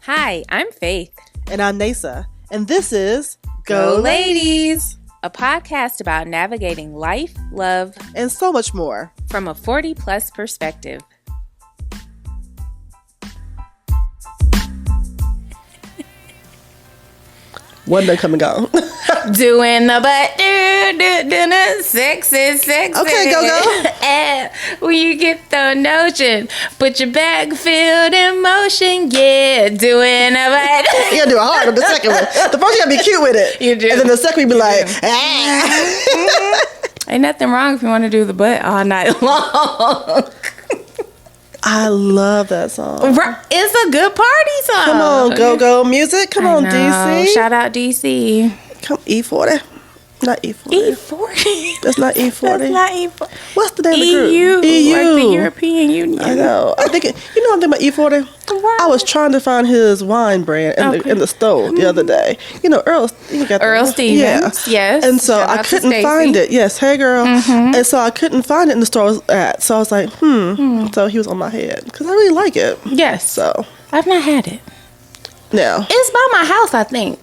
Hi, I'm Faith. And I'm Neysa. And this is Go Ladies, a podcast about navigating life, love, and so much more from a 40-plus perspective. One day coming on. Doing the butt, sexy. Okay, go. When you get the notion, put your back filled in motion, yeah, doing the butt. You gotta do it hard on the second one. The first you gotta be cute with it. You do. And then the second you be like, Ain't nothing wrong if you want to do the butt all night long. I love that song. It's a good party song. Come on, go music. Come on, DC. Shout out DC. Come E40. Not E40. E40. That's not E40. That's not E40. What's the name of the group? EU. EU. Like the European Union. I know. I'm thinking about E40? What? I was trying to find his wine brand in the store the other day. You know, Earl Stevens. Yes. And so I couldn't find it. Yes. Hey, girl. Mm-hmm. And so I couldn't find it in the store I was at. So I was like, So he was on my head because I really like it. Yes. So I've not had it. No. It's by my house, I think.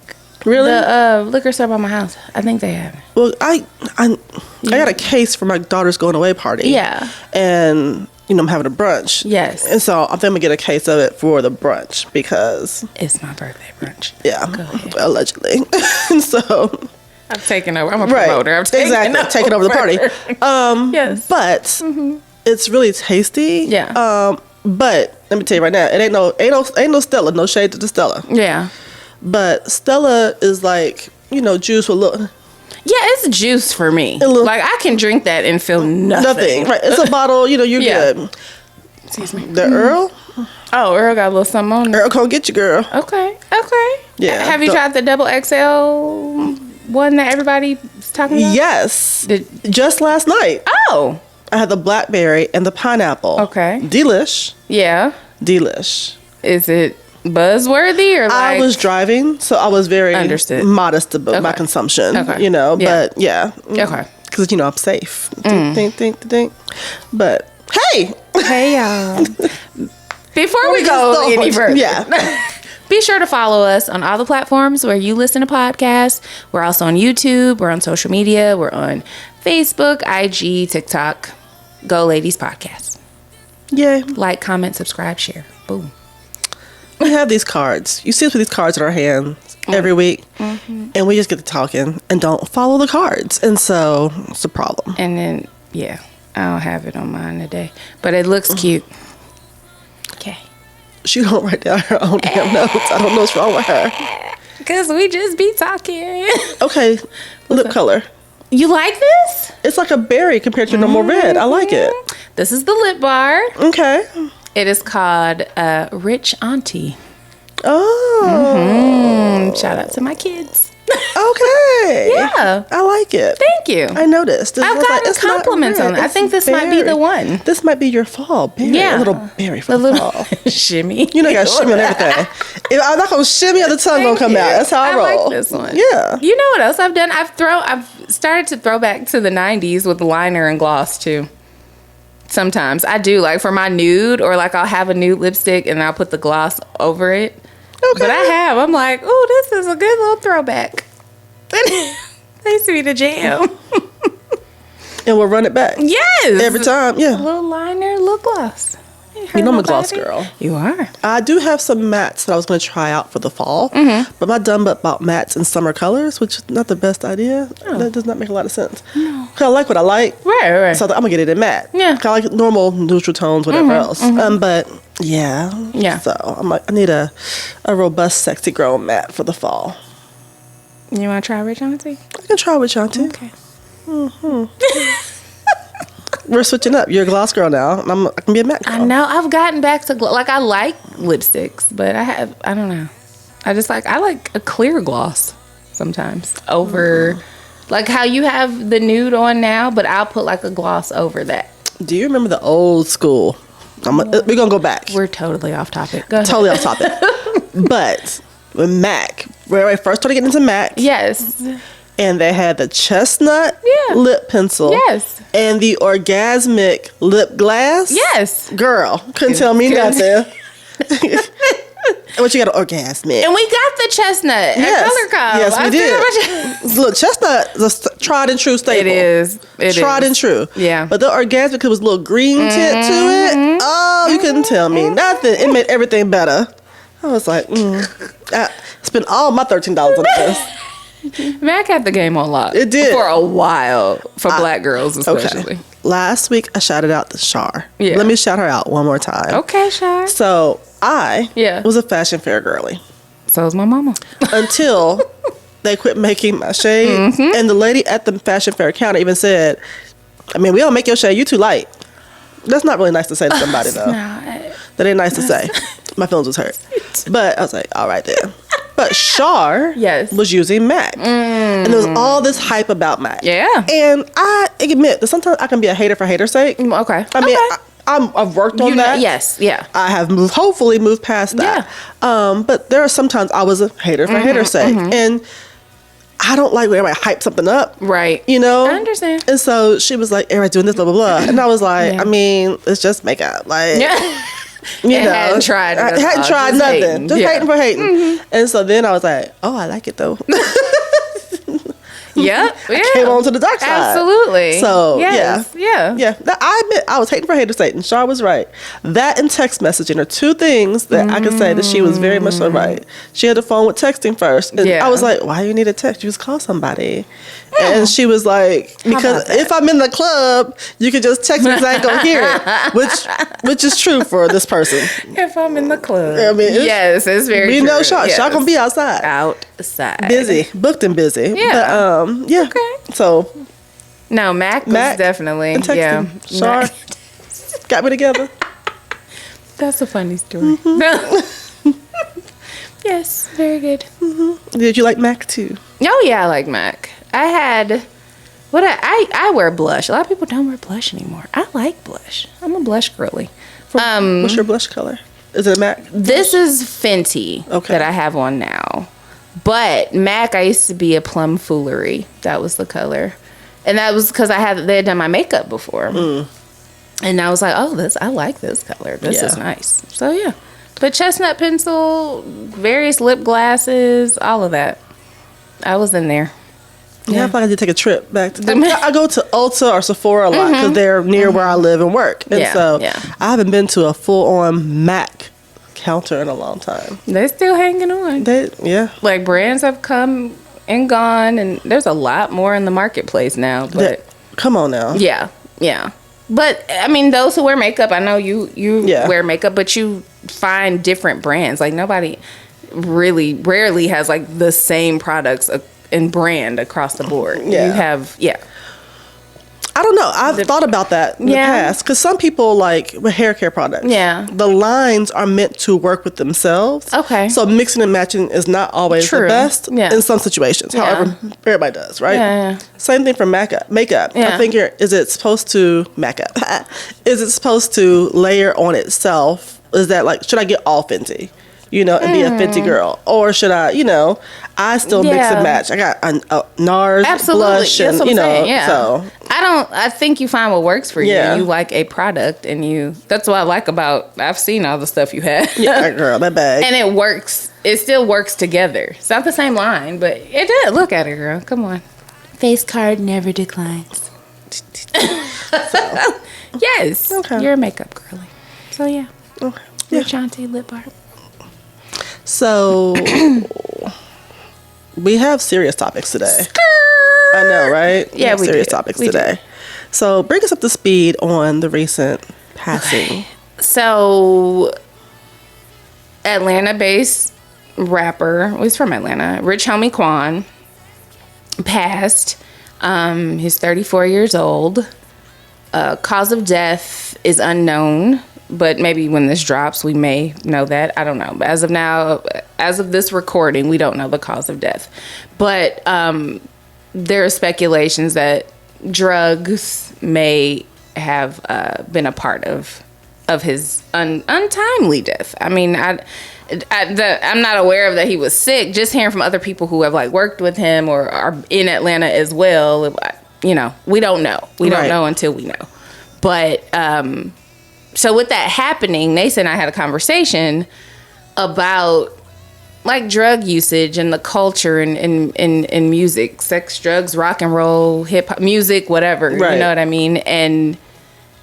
Really? The liquor store by my house. I think they have it. Well, I got a case for my daughter's going away party. Yeah. And I'm having a brunch. Yes. And so I think I'm gonna get a case of it for the brunch because it's my birthday brunch. Yeah. Go ahead. Allegedly. And so I've taken over. I'm a promoter. I've taken over the party. Yes. But it's really tasty. Yeah. But let me tell you right now, it ain't no Stella. No shade to the Stella. Yeah. But Stella is like, juice with a little. Yeah, it's juice for me. Like, I can drink that and feel nothing. Right. It's a bottle, you're good. Excuse me. The Earl? Oh, Earl got a little something on it. Earl, come get you, girl. Okay. Yeah. Have you tried the double XL one that everybody's talking about? Yes. Just last night. Oh. I had the blackberry and the pineapple. Okay. Delish. Yeah. Delish. Is it buzzworthy or like? I was driving, so I was very modest about my consumption. Okay. But yeah. Okay. Because I'm safe. Think. But hey, y'all. Before we go any further, be sure to follow us on all the platforms where you listen to podcasts. We're also on YouTube. We're on social media. We're on Facebook, IG, TikTok. Go Ladies Podcast. Yeah. Like, comment, subscribe, share. Boom. We have these cards. You see us with these cards in our hands every week, and we just get to talking and don't follow the cards, and so it's a problem. And then, I don't have it on mine today, but it looks cute. Okay. She don't write down her own damn notes. I don't know what's wrong with her. Because we just be talking. Okay, lip color. You like this? It's like a berry compared to normal red. I like it. This is the lip bar. Okay. It is called Rich Auntie. Oh. Shout out to my kids. Okay. Yeah. I like it. Thank you. I noticed. I've gotten compliments on it. I think this might be the one. This might be your fall berry. Yeah. A little berry for the fall. Shimmy. You know you got to shimmy on everything. If I'm not going to shimmy, the tongue going to come out. That's how I roll. I like this one. Yeah. You know what else I've done? I've started to throw back to the 90s with liner and gloss too. Sometimes I do, like for my nude, or like I'll have a nude lipstick and I'll put the gloss over it. Okay. But I'm like, oh, this is a good little throwback. That used to be the jam. And we'll run it back. Yes. Every time, yeah. A little liner, a little gloss. I'm a gloss girl. You are. I do have some mattes that I was going to try out for the fall. But my dumb butt bought mattes in summer colors, which is not the best idea. Oh. That does not make a lot of sense. No. Because I like what I like. Right. So I'm going to get it in matte. Yeah. I like normal neutral tones, whatever else. But yeah. Yeah. So I'm like, I need a robust, sexy girl matte for the fall. You want to try Rich Auntie? I can try Rich Auntie. Okay. We're switching up. You're a gloss girl now. I can be a matte girl. I know. I've gotten back to like I like lipsticks, but I don't know. I like a clear gloss sometimes over like how you have the nude on now, but I'll put like a gloss over that. Do you remember the old school? We're gonna go back. We're totally off topic. Go ahead. Totally off topic. But with MAC, where I first started getting into MAC. Yes. And they had the chestnut lip pencil. Yes. And the orgasmic lip glass. Yes. Girl, couldn't tell me nothing. What you got an orgasmic. And we got the chestnut at Color Cop. Yes, we did. Look, chestnut is a tried and true staple. It is. Tried and true. Yeah. But the orgasmic, because it was a little green tint to it. Oh, you couldn't tell me nothing. It made everything better. I was like, I spent all my $13 on this. Mac had the game on lock. It did. For a while. For black girls especially. Okay. Last week, I shouted out to Shar. Yeah. Let me shout her out one more time. Okay, Shar. So, I was a fashion fair girly. So was my mama. Until they quit making my shade. And the lady at the fashion fair counter even said, I mean, we don't make your shade. You too light. That's not really nice to say to somebody, though. That ain't nice to say. My feelings was hurt. But I was like, all right then. But Shar was using MAC. And there was all this hype about MAC. Yeah. And I admit that sometimes I can be a hater for hater's sake. Okay. I mean, I've worked on that. Yes, yeah. I have hopefully moved past that. Yeah. But there are sometimes I was a hater for hater's sake. And I don't like when everybody hype something up. Right. You know? I understand. And so she was like, everybody's doing this, blah, blah, blah. And I was like, I mean, it's just makeup. Like, you know. Hadn't tried I hadn't tried nothing. Hating. Just hating for hating. And so then I was like, oh, I like it though. Yep. Yeah. I came on to the dark side. Absolutely. So, yeah. Yeah. I admit I was hating for hater's sake, and Shar was right. That and text messaging are two things that I can say that she was very much so right. She had the phone with texting first. And I was like, why you need a text? You just call somebody. And she was like, because if I'm in the club, you can just text me because I ain't going to hear it. Which is true for this person. If I'm in the club. I mean, yes, it's very true. We know Shar. Shar going to be outside. Outside. Busy. Booked and busy. Yeah. But, yeah. Okay. So. No, Mac was definitely. Yeah. Shar got me together. That's a funny story. Yes, very good. Did you like Mac too? Oh, yeah, I like Mac. I had. I wear blush. A lot of people don't wear blush anymore. I like blush. I'm a blush girly. What's your blush color? Is it a MAC? This is Fenty that I have on now. But MAC, I used to be a plum foolery. That was the color. And that was because they had done my makeup before. And I was like, oh, I like this color. This is nice. So, yeah. But chestnut pencil, various lip glasses, all of that. I was in there. Yeah, I feel like I did take a trip back to I go to Ulta or Sephora a lot because they're near where I live and work. And I haven't been to a full-on MAC counter in a long time. They're still hanging on. Like brands have come and gone, and there's a lot more in the marketplace now. But come on now. Yeah. But I mean, those who wear makeup, I know you wear makeup, but you find different brands. Like nobody rarely has like the same products and brand across the board. You have I don't know. I've thought about that in the past because some people like with hair care products. Yeah, the lines are meant to work with themselves. Okay, so mixing and matching is not always the best in some situations. However, everybody does, right? Yeah. Same thing for makeup. I think is it supposed to is it supposed to layer on itself? Is that like should I get all Fenty? And be a Fenty girl, or should I? I still mix and match. I got NARS blush, and so I think you find what works for you. You like a product, and that's what I like about. I've seen all the stuff you have. Yeah, girl, that bag, and it works. It still works together. It's not the same line, but it does. Look at it, girl. Come on. Face card never declines. Yes, you're a makeup girly. So yeah, your Shanti lip art. So, we have serious topics today. I know, right? Yeah, we serious topics today. So, bring us up to speed on the recent passing. Okay. So, Atlanta-based rapper, he's from Atlanta, Rich Homie Quan, passed. He's 34 years old. Cause of death is unknown. But maybe when this drops, we may know that. I don't know. But as of now, as of this recording, we don't know the cause of death. But there are speculations that drugs may have been a part of his untimely death. I mean, I'm not aware of that he was sick. Just hearing from other people who have like worked with him or are in Atlanta as well. We don't know. We don't know until we know. But so with that happening, Neysa and I had a conversation about like drug usage and the culture and music, sex, drugs, rock and roll, hip hop, music, whatever. Right. You know what I mean? And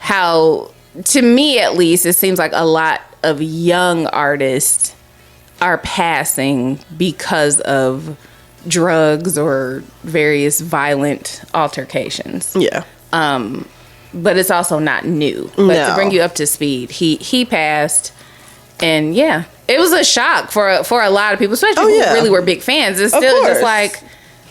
how, to me at least, it seems like a lot of young artists are passing because of drugs or various violent altercations. Yeah. But it's also not new. But to bring you up to speed, he passed, and yeah, it was a shock for a lot of people, especially people who really were big fans. It's still just like,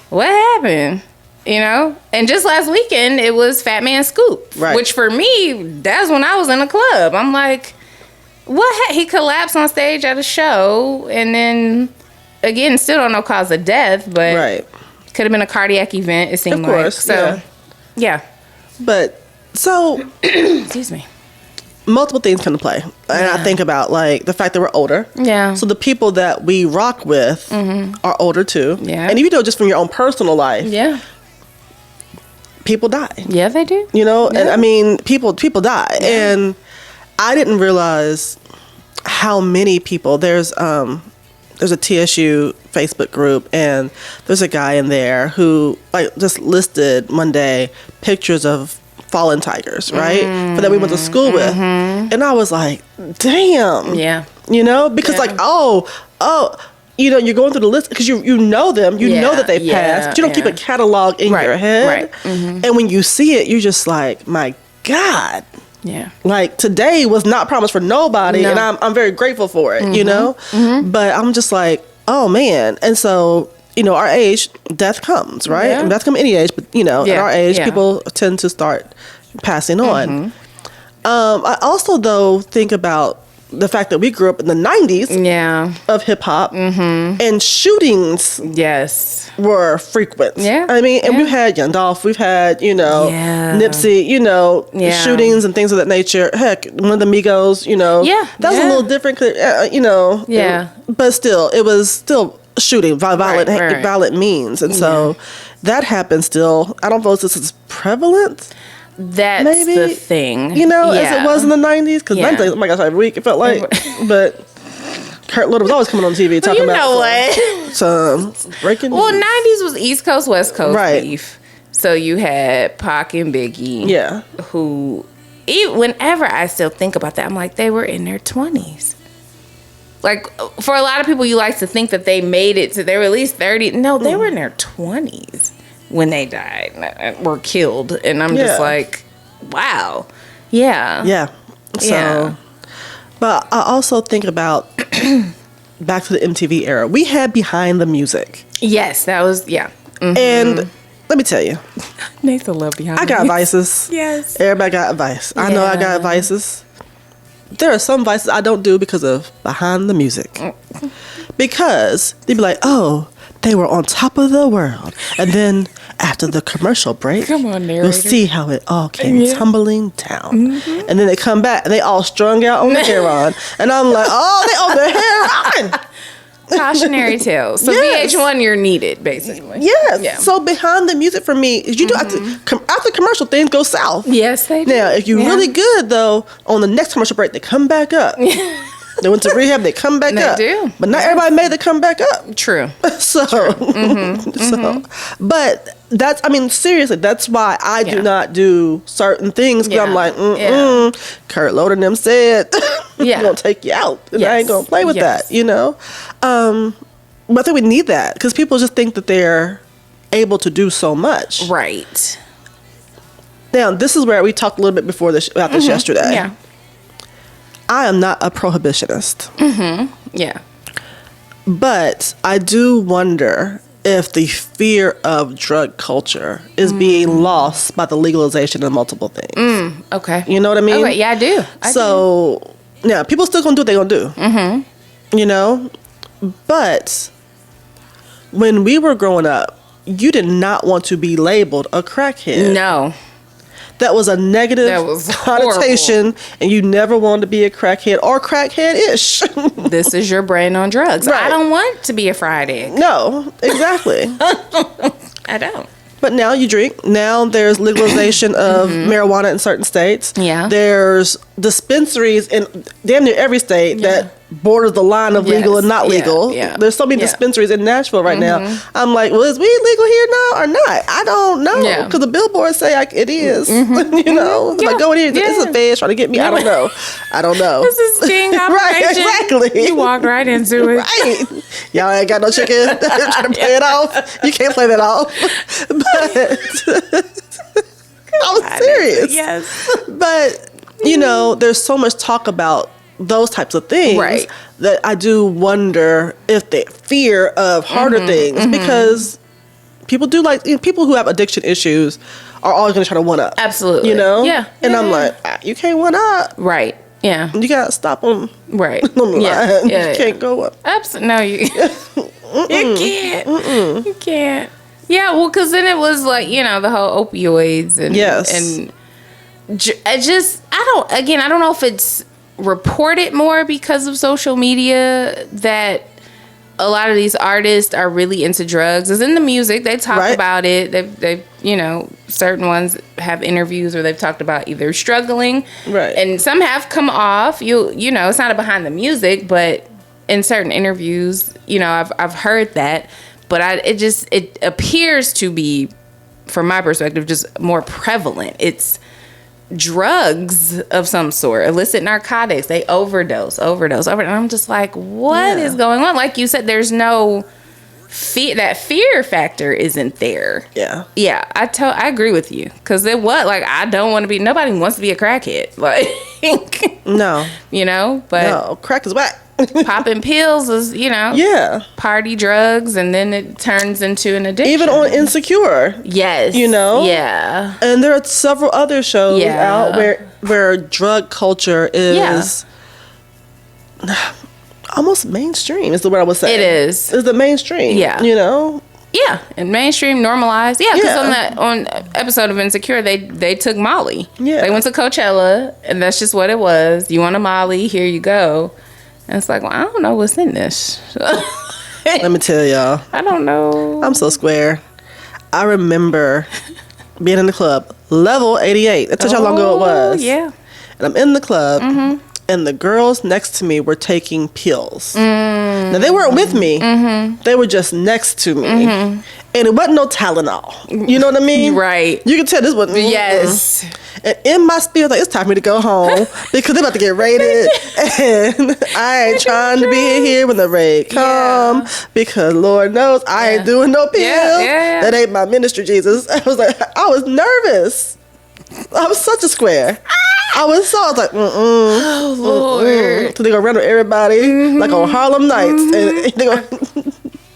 what happened? You know? And just last weekend, it was Fat Man Scoop, which for me, that's when I was in a club. I'm like, what? He collapsed on stage at a show, and then again, still don't know cause of death, but could have been a cardiac event. It seemed like so. Yeah. But so, excuse me. Multiple things come to play, and I think about like the fact that we're older. Yeah. So the people that we rock with are older too. Yeah. And even though just from your own personal life. Yeah. People die. Yeah, they do. You know, and I mean, people die, and I didn't realize how many people. There's a TSU Facebook group, and there's a guy in there who like just listed one day pictures of fallen tigers, right? For that we went to school with, and I was like, damn. Yeah. You know, because like, oh, you know, you're going through the list because you know them, you know that they passed, but you don't keep a catalog in your head, and when you see it, you're just like, my God. Yeah. Like today was not promised for nobody, and I'm very grateful for it, you know? But I'm just like, oh man. And so, you know, our age, death comes, right? Yeah. And death comes any age, but you know, at our age, people tend to start passing on. I also though think about the fact that we grew up in the 90s of hip hop, and shootings were frequent. Yeah. I mean, and we've had Young Dolph, we've had, you know, Nipsey, you know, shootings and things of that nature. Heck, one of the Migos, you know, that was a little different, you know, but still, it was still shooting, violent means. And so that happens still. I don't know if this is prevalent. That's the thing. You know, as it was in the 90s. Because 90s, oh my gosh, every week it felt like. But Kurt Little was always coming on TV talking about. You know what? Some breaking news. Well, 90s was East Coast, West Coast beef. So you had Pac and Biggie. Yeah. Who, whenever I still think about that, I'm like, they were in their 20s. Like, for a lot of people, you like to think that they made it to, they were at least 30. No, they were in their 20s. When they died, were killed, and I'm just like, wow, yeah. So, but I also think about back to the MTV era. We had Behind the Music. Yes, that was And let me tell you, Neysa loved Behind. I got vices. Yes, everybody got a vice. I know I got vices. There are some vices I don't do because of Behind the Music, because they'd be like, oh, they were on top of the world. And then after the commercial break, come on, narrator, you'll see how it all came tumbling down. And then they come back and they all strung out on the heroin. And I'm like, oh, they on the heroin. Cautionary tale. So VH1, you're needed, basically. Yes. Yeah. So Behind the Music for me is you do after commercial, things go south. Yes, they do. Now, if you're really good, though, on the next commercial break, they come back up. They went to rehab, they come back up. They do. But not everybody made it come back up. True. So, but that's, I mean, seriously, that's why I do not do certain things. Because I'm like, Kurt Loder and them said, we're going to take you out. And I ain't going to play with that, you know? But I think we need that because people just think that they're able to do so much. Right. Now, this is where we talked a little bit before about this yesterday. Yeah. I am not a prohibitionist. Yeah. But I do wonder if the fear of drug culture is being lost by the legalization of multiple things. Okay. You know what I mean? Okay, yeah, I do. So, yeah, people still gonna do what they gonna do. You know? But when we were growing up, you did not want to be labeled a crackhead. No. That was a negative connotation, horrible. And you never wanted to be a crackhead or crackhead-ish. This is your brain on drugs. Right. I don't want to be a fried egg. No, exactly. I don't. But now you drink. Now there's legalization of marijuana in certain states. Yeah. There's dispensaries in damn near every state that borders the line of legal and not legal. Yeah. There's so many dispensaries in Nashville right now. I'm like, well, is weed legal here now or not? I don't know. Because the billboards say it is. You know? Like, go in here. This is a feds trying to get me. I don't know. This is sting operation. Right, exactly. You walked right into it. Right. Y'all ain't got no chicken. Trying to play it off. You can't play that off. But I'm serious. Yes. But, you know, there's so much talk about those types of things that I do wonder if the fear of harder things, because people do people who have addiction issues are always going to try to one up. Absolutely. You know? Yeah. And I'm like, you can't one up. Right. Yeah. You got to stop them. Right. On the line. You can't go up. Absolutely. No, you can't. You can't. Yeah, well, because then it was like, you know, the whole opioids and I don't know if it's reported more because of social media that a lot of these artists are really into drugs. It's in the music. They talk about it. They've you know, certain ones have interviews where they've talked about either struggling. Right. And some have come off. You know, it's not behind the music, but in certain interviews, you know, I've heard that. But it appears to be, from my perspective, just more prevalent. It's drugs of some sort, illicit narcotics. They overdose. And I'm just like, what is going on? Like you said, there's no fear. That fear factor isn't there. Yeah. I agree with you, because it was like, I don't want to be. Nobody wants to be a crackhead. Like, no, you know. But no, crack is whack. Popping pills is, you know, party drugs, and then it turns into an addiction. Even on Insecure. Yes. You know? Yeah. And there are several other shows out where drug culture is almost mainstream, is the word I would say. It is. It's the mainstream. Yeah. You know? Yeah, and mainstream normalized. Yeah, because on episode of Insecure, they took Molly. Yeah. They went to Coachella, and that's just what it was. You want a Molly? Here you go. And it's like, well, I don't know what's in this. Let me tell y'all. I don't know. I'm so square. I remember being in the club, level 88. That's how long ago it was. Yeah. And I'm in the club, and the girls next to me were taking pills. Now, they weren't with me. They were just next to me. And it wasn't no Tylenol. You know what I mean? Right. You can tell this wasn't. Yes. And in my spirit, like, it's time for me to go home because they're about to get raided. And I ain't trying to be here when the raid come because Lord knows I ain't doing no pills. That ain't my ministry, Jesus. I was nervous. I was such a square. I was like, oh, Lord. So they go around with everybody like on Harlem Nights. And they go...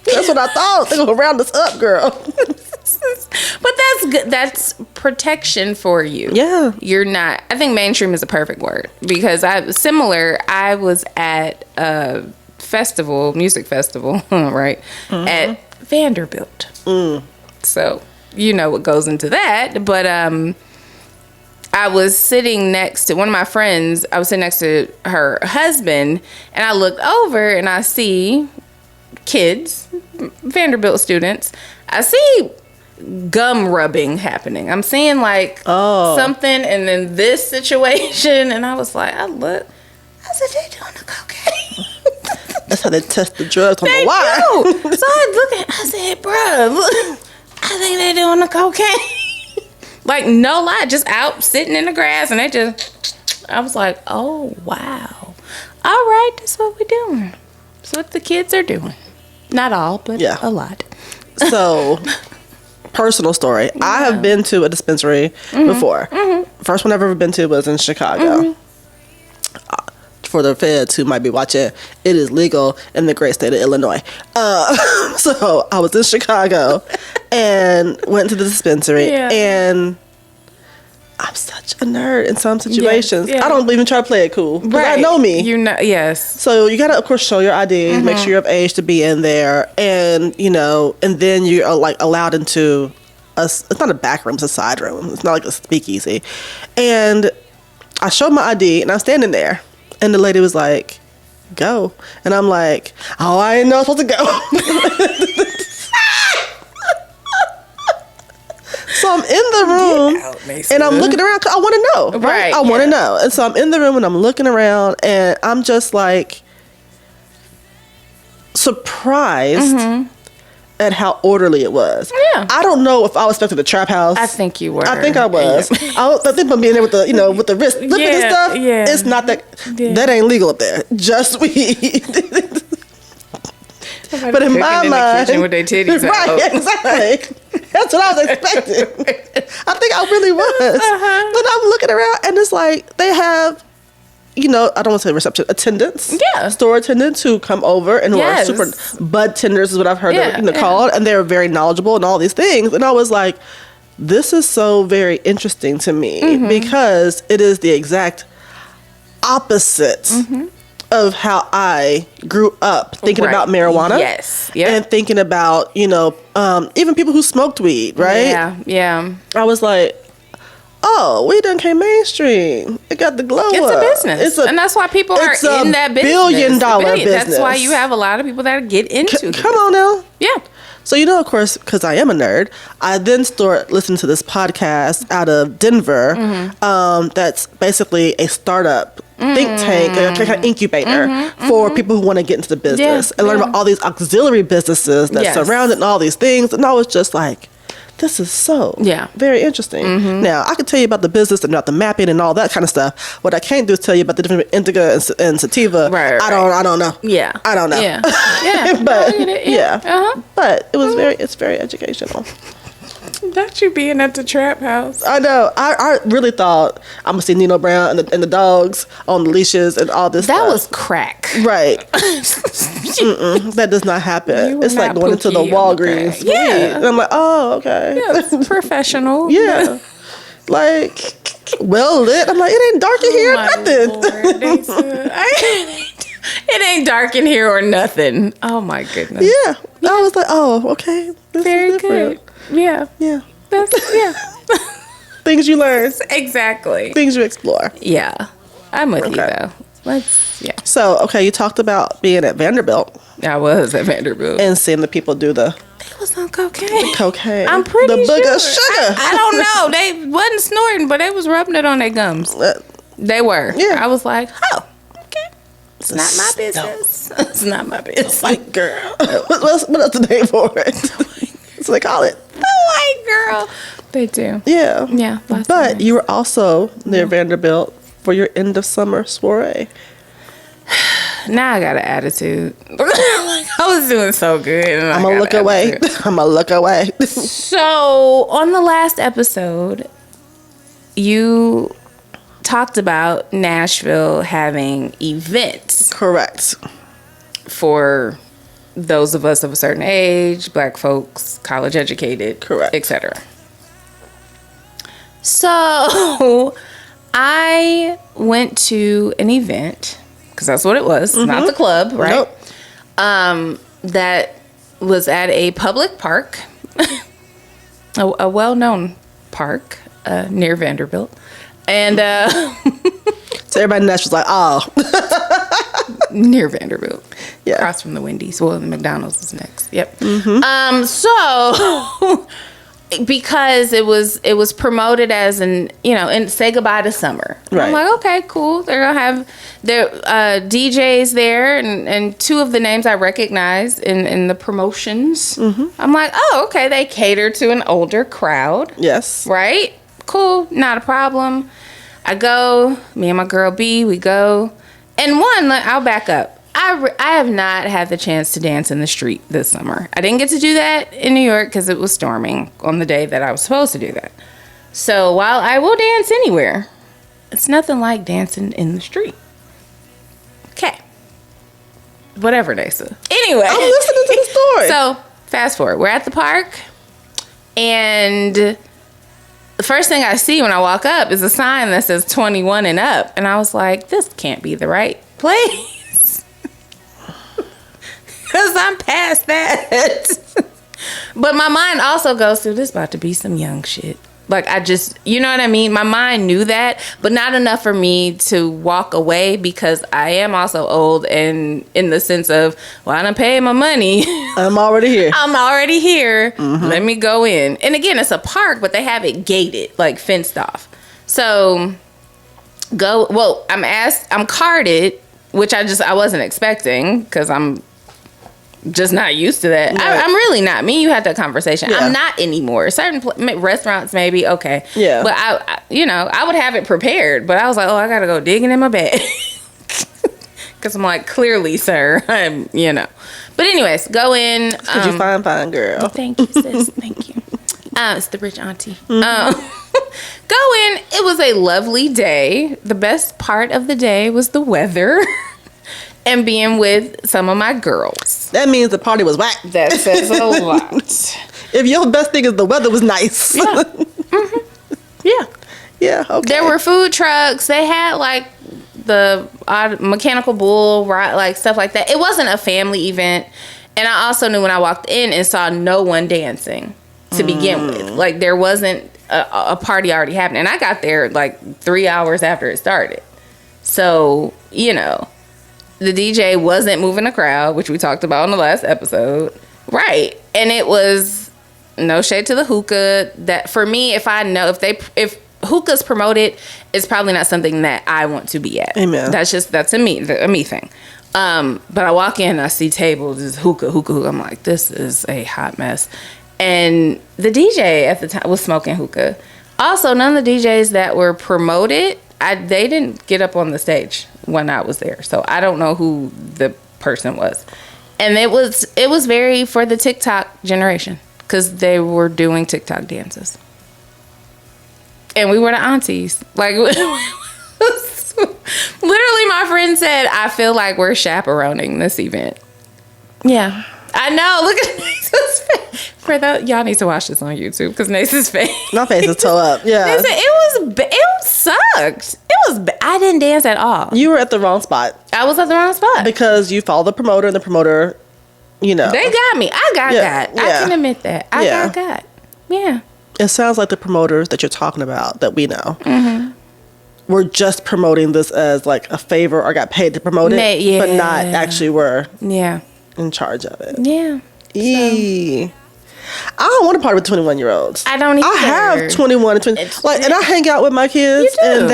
That's what I thought. They're going to round us up, girl. But that's good. That's protection for you. Yeah. You're not. I think mainstream is a perfect word, because I was at a music festival, right? At Vanderbilt. So, you know what goes into that. But I was sitting next to one of my friends. I was sitting next to her husband, and I looked over and I see kids, Vanderbilt students. I see gum rubbing happening. I'm seeing like something, and then this situation, and I was like, I said, they doing the cocaine. That's how they test the drugs on the wire. So I said, bruh, look, I think they doing the cocaine. Like, no lie, just out sitting in the grass, and I was like, oh wow. All right, that's what we're doing. That's what the kids are doing. Not all, but a lot. So, personal story. Yeah. I have been to a dispensary before. First one I've ever been to was in Chicago. For the feds who might be watching, it is legal in the great state of Illinois. So, I was in Chicago and went to the dispensary. And I'm such a nerd in some situations. I don't even try to play it cool. Right. I know me. You know, yes. So you got to, of course, show your ID, make sure you're of age to be in there. And, you know, and then you are like allowed into it's not a back room, it's a side room. It's not like a speakeasy. And I showed my ID and I'm standing there. And the lady was like, go. And I'm like, oh, I didn't know I was supposed to go. So I'm in the room and I'm looking around because I want to know. Right. I want to know. And so I'm in the room and I'm looking around and I'm just like, surprised at how orderly it was. Yeah. I don't know if I was expecting the trap house. I think you were. I think I was. Yeah. I think from being there with the, with the wrist flipping and stuff. Yeah. It's not that. Yeah. That ain't legal up there. Just weed. But in my mind, the with their titties right? Out. Exactly. That's what I was expecting. I think I really was. But I'm looking around, and it's like they have. I don't want to say reception, attendants. Yeah. Store attendants who come over and who are super bud tenders is what I've heard them called. And they're very knowledgeable and all these things. And I was like, this is so very interesting to me because it is the exact opposite of how I grew up thinking about marijuana. Yes. Yeah. And thinking about, even people who smoked weed, right? Yeah. Yeah. I was like, oh, we done came mainstream. It got the glow It's up. a business. And that's why people are in that business. $1 billion business. That's why you have a lot of people that get into it. Come on now. Yeah. So, of course, because I am a nerd, I then start listening to this podcast out of Denver that's basically a startup think tank, a kind of incubator for people who want to get into the business and learn about all these auxiliary businesses that surround it and all these things. And I was just like, this is so very interesting. Now, I can tell you about the business and about the mapping and all that kind of stuff. What I can't do is tell you about the difference between indica and sativa. Right. I don't know. Yeah. I don't know. Yeah. But but it was it's very educational. Not you being at the trap house. I know. I really thought I'm gonna see Nino Brown and the dogs on the leashes and all this. That stuff. was crack. Right. That does not happen. It's like going into the Walgreens. Yeah. And I'm like, oh, okay. Yeah, it's professional. Yeah. Like, well lit. I'm like, it ain't dark in here. Nothing. Lord, it ain't dark in here or nothing. Oh my goodness. Yeah. I was like, oh, okay. This very is different. good. Yeah. Yeah. That's Things you learn. Exactly. Things you explore. Yeah. I'm with you though. So, okay, you talked about being at Vanderbilt. I was at Vanderbilt. And seeing the people do They was on cocaine. The cocaine. I'm pretty sure. The book of sugar. I don't know. They wasn't snorting, but they was rubbing it on their gums. They were. Yeah. I was like, oh, okay. It's not my business. It's not my business. White girl. What else the name for it? That's what they call it. The white girl. They do. Yeah. Yeah. But you were also near Vanderbilt for your end of summer soiree. Now I got an attitude. I was doing so good. I'm going to look away. I'm going to look away. So, on the last episode, you talked about Nashville having events. Correct. For those of us of a certain age, black folks, college educated, correct, etc. So I went to an event, because that's what it was, not the club, right? Nope. That was at a public park, a well-known park near Vanderbilt. And so everybody in Nashville's like, oh. Near Vanderbilt. Yeah. Across from the Wendy's. Well, the McDonald's is next. Yep. So because it was promoted as and say goodbye to summer. Right. I'm like, okay, cool. They're gonna have their DJs there and two of the names I recognize in the promotions. I'm like, oh, okay, they cater to an older crowd. Yes. Right? Cool, not a problem. I go, me and my girl B, we go. And I'll back up. I have not had the chance to dance in the street this summer. I didn't get to do that in New York because it was storming on the day that I was supposed to do that. So while I will dance anywhere, it's nothing like dancing in the street. Okay. Whatever, Neysa. Anyway. I'm listening to the story. So fast forward. We're at the park. And the first thing I see when I walk up is a sign that says 21 and up. And I was like, this can't be the right place. Because I'm past that. But my mind also goes through, this about to be some young shit. Like, I just, you know what I mean? My mind knew that, but not enough for me to walk away because I am also old and in the sense of, well, I done paid my money. I'm already here. Let me go in. And again, it's a park, but they have it gated, like fenced off. So I'm carded, which I wasn't expecting because I'm just not used to that. Right. I'm really not. Me and you had that conversation. Yeah. I'm not anymore. Certain restaurants maybe, okay. Yeah. But I would have it prepared. But I was like, oh, I got to go digging in my bag. Because I'm like, clearly, sir, I'm, But anyways, go in. Did you fine, girl? Thank you, sis. Thank you. It's the rich auntie. Go in. It was a lovely day. The best part of the day was the weather. And being with some of my girls. That means the party was whack. That says a lot. If your best thing is the weather was nice. Yeah. Mm-hmm. Yeah. Yeah, okay. There were food trucks. They had like the mechanical bull, right, like stuff like that. It wasn't a family event. And I also knew when I walked in and saw no one dancing to begin with. Like there wasn't a party already happening. And I got there like 3 hours after it started. So, the DJ wasn't moving the crowd, which we talked about in the last episode. Right. And it was no shade to the hookah. That for me, if if hookah's promoted, it's probably not something that I want to be at. Amen. That's a me thing. But I walk in and I see tables, is hookah. I'm like, this is a hot mess. And the DJ at the time was smoking hookah. Also, none of the DJs that were promoted, they didn't get up on the stage when I was there. So I don't know who the person was. And it was very for the TikTok generation because they were doing TikTok dances. And we were the aunties. Like, literally my friend said, I feel like we're chaperoning this event. Yeah. I know. Look at Neysa's face. For y'all need to watch this on YouTube because Neysa's face. My face is toe up. Yeah. Neysa, it sucked. I didn't dance at all. You were at the wrong spot. I was at the wrong spot because you follow the promoter, and the promoter, they got me. I got. I can admit that. I got. Yeah. It sounds like the promoters that you're talking about that we know. Mm-hmm. Were just promoting this as like a favor or got paid to promote it, but not actually were. Yeah. In charge of it. Yeah. So. I don't want to party with 21-year-olds. I don't either. I have 21 and 20. And I hang out with my kids, and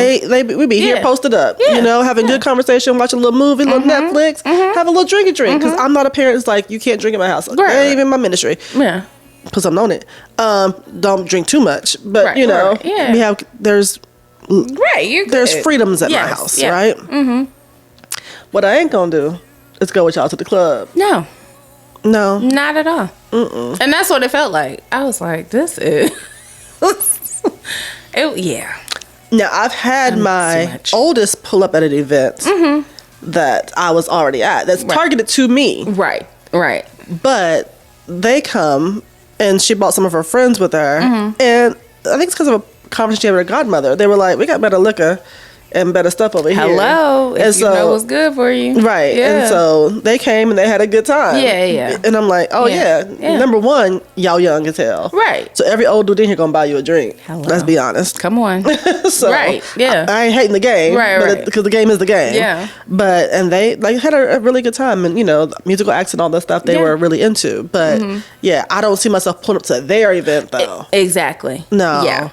we be here posted up, having good conversation, watch a little movie, little Netflix, have a little drink, because I'm not a parent that's like, you can't drink in my house. That ain't even my ministry. Yeah. Because I'm known it. Don't drink too much, but there's freedoms at my house, right? Mm-hmm. What I ain't gonna do is go with y'all to the club. No, not at all. Mm-mm. And that's what it felt like. I was like, this is yeah. Now I've had my oldest pull up at an event that I was already at that's targeted to me. Right. But they come and she brought some of her friends with her, and I think it's because of a conversation she had with her godmother. They were like, we got better liquor and better stuff over here. Hello. And you know what's good for you. Right. Yeah. And so they came and they had a good time. Yeah. And I'm like, oh yeah. Number one, y'all young as hell. Right. So every old dude in here gonna buy you a drink. Hello. Let's be honest. Come on. So right. Yeah. I ain't hating the game. Right. Because the game is the game. Yeah. But, and they had a really good time, and musical acts and all that stuff they were really into. But I don't see myself pulling up to their event though. Exactly. No. Yeah.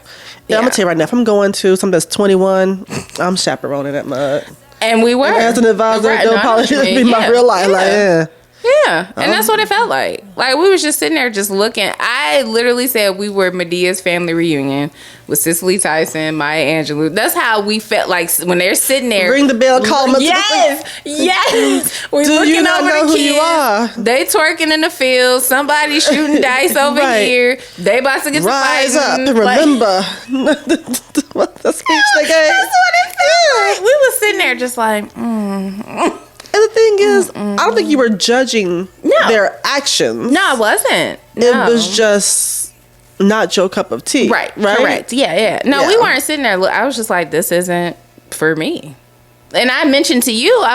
I'm gonna tell you right now, if I'm going to something that's 21, I'm chaperoning that mud. And we were. And as an advisor, it'll probably be my real life. Yeah. And that's what it felt like. Like, we was just sitting there just looking. I literally said we were Medea's family reunion with Cicely Tyson, Maya Angelou. That's how we felt like when they're sitting there. Ring the bell, call them. Yes. We're Do looking you not over know the who kids. You are? They twerking in the field. Somebody shooting dice over here. They about to get to fighting. Rise up and remember the speech they gave. That's what it felt like. We was sitting there just like, And the thing is, I don't think you were judging their actions. No, I wasn't. It was just not your cup of tea. Right? Correct. Yeah. No, we weren't sitting there. I was just like, this isn't for me. And I mentioned to you,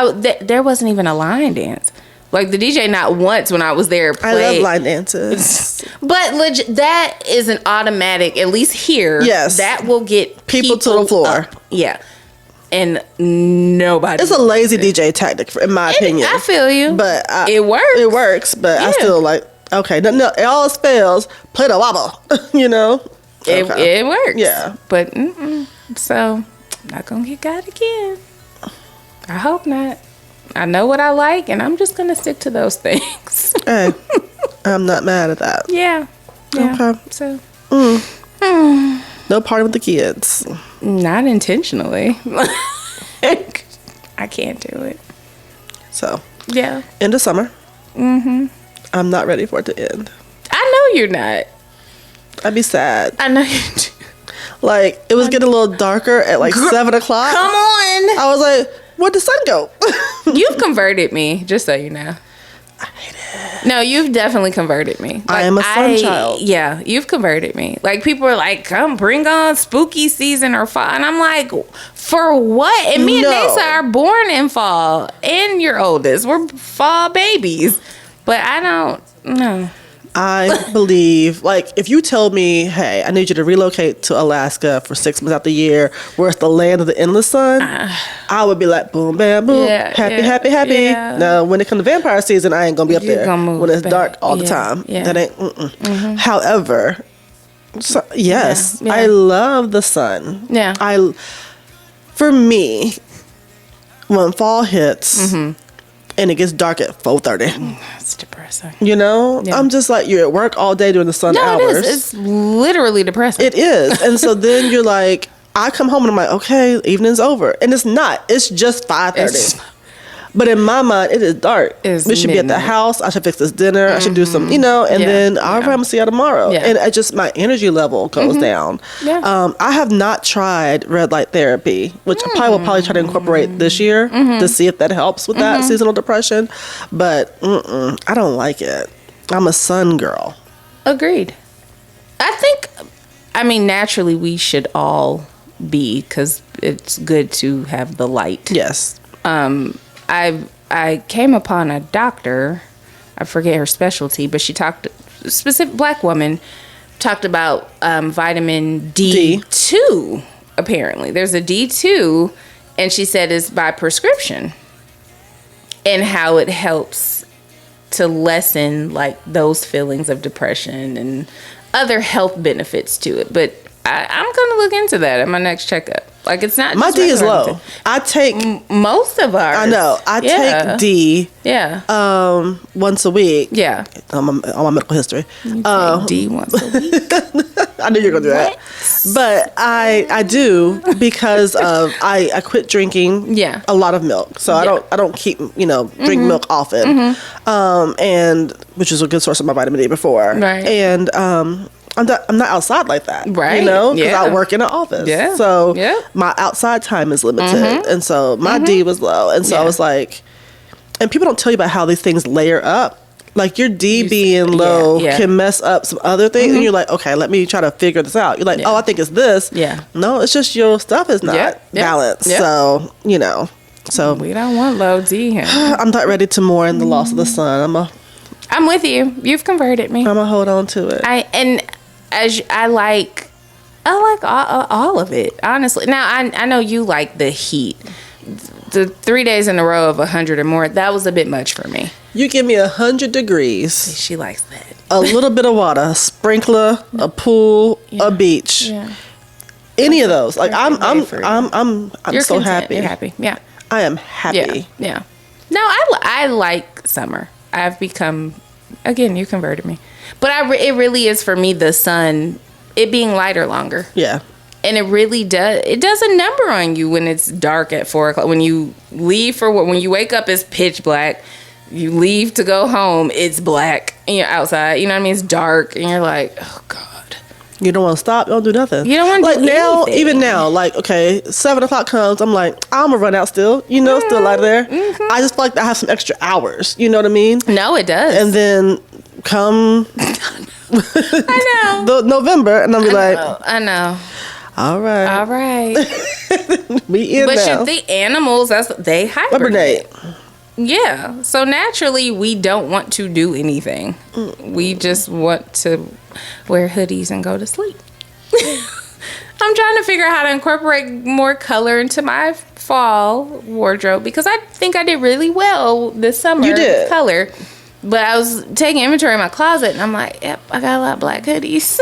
there wasn't even a line dance. Like, the DJ not once when I was there played. I love line dances. But that is an automatic, at least here. Yes. That will get people to the floor. Up. Yeah. And nobody. It's a lazy DJ tactic, in my opinion. I feel you. But it works. It works, but I still like, okay, no, it all spells, play the wobble, It works. Yeah. But, so, I'm not going to get got again. I hope not. I know what I like, and I'm just going to stick to those things. Hey, I'm not mad at that. Yeah. Okay. So. No party with the kids. Not intentionally. I can't do it. So. Yeah. End of summer. Mm-hmm. I'm not ready for it to end. I know you're not. I'd be sad. I know you do. Like, it was getting a little darker at like 7 o'clock. Come on. I was like, where'd the sun go? You've converted me, just so you know. I hate it. No, you've definitely converted me. Like, I am a sun child. Yeah, you've converted me. Like, people are like, come bring on spooky season or fall. And I'm like, for what? And me and Neysa are born in fall. And your oldest. We're fall babies. But I don't know. I believe, like, if you told me, hey, I need you to relocate to Alaska for 6 months out the year, where it's the land of the endless sun, I would be like, boom, bam, boom, happy. Yeah. Now, when it comes to vampire season, I ain't gonna be up there when it's dark all the time. Yeah. That ain't. However, yes, I love the sun. Yeah. For me, when fall hits. And it gets dark at 4:30. That's depressing. You know? Yeah. I'm just like, you're at work all day during the sun hours. It is. It's literally depressing. It is. And so then you're like, I come home and I'm like, okay, evening's over. And it's not. It's just 5:30. But in my mind, it is dark. We should be at the house. I should fix this dinner. I should do some, and then I'm going to see you tomorrow. Yeah. And I just, my energy level goes down. Yeah. I have not tried red light therapy, which I will probably try to incorporate this year to see if that helps with that seasonal depression. But I don't like it. I'm a sun girl. Agreed. I mean, naturally, we should all be, because it's good to have the light. Yes. I came upon a doctor, I forget her specialty, but she talked, specific black woman, talked about vitamin D2, apparently. There's a D2, and she said it's by prescription, and how it helps to lessen, like, those feelings of depression and other health benefits to it. But I'm going to look into that at my next checkup. Like, it's not. My D is low. I take most of ours. I know. I take D. Yeah. Once a week. Yeah. On my medical history. You take D once a week. I knew you were gonna do that. But I do because of I quit drinking. Yeah. A lot of milk, so I don't keep drink milk often. And which is a good source of my vitamin D before. Right. And I'm not outside like that, right? Because I work in an office, so my outside time is limited, and so my D was low, and so I was like, and people don't tell you about how these things layer up. Like, your D being low can mess up some other things, and you're like, okay, let me try to figure this out. You're like, oh, I think it's this. Yeah. No, it's just your stuff is not balanced. So so we don't want low D here. I'm not ready to mourn the loss of the sun. I'm with you. You've converted me. I'm gonna hold on to it. I like all of it, honestly. Now, I know you like the heat. The 3 days in a row of 100 or more, that was a bit much for me. You give me 100 degrees. She likes that. A little bit of water, a sprinkler, a pool, a beach. Yeah. Any of those. Like, I'm You're so content. happy. You're happy. Yeah. I am happy. Yeah. No, I like summer. I've become, again, you converted me. But it really is, for me, the sun, it being lighter longer. Yeah. And it really does. It does a number on you when it's dark at 4 o'clock. When you leave when you wake up, it's pitch black. You leave to go home, it's black. And you're outside. You know what I mean? It's dark. And you're like, oh, God. You don't want to stop. You don't do nothing. You don't want to do anything. Even now, like, okay, 7 o'clock comes. I'm like, I'm going to run out still. Still out there. Mm-hmm. I just feel like I have some extra hours. You know what I mean? No, it does. And then come I know. November, and I'll be like, I know. All right. We in but now. But the animals, they hibernate. Yeah. So naturally, we don't want to do anything. We just want to wear hoodies and go to sleep. I'm trying to figure out how to incorporate more color into my fall wardrobe, because I think I did really well this summer. You did. With color. But I was taking inventory in my closet, and I'm like, yep, I got a lot of black hoodies.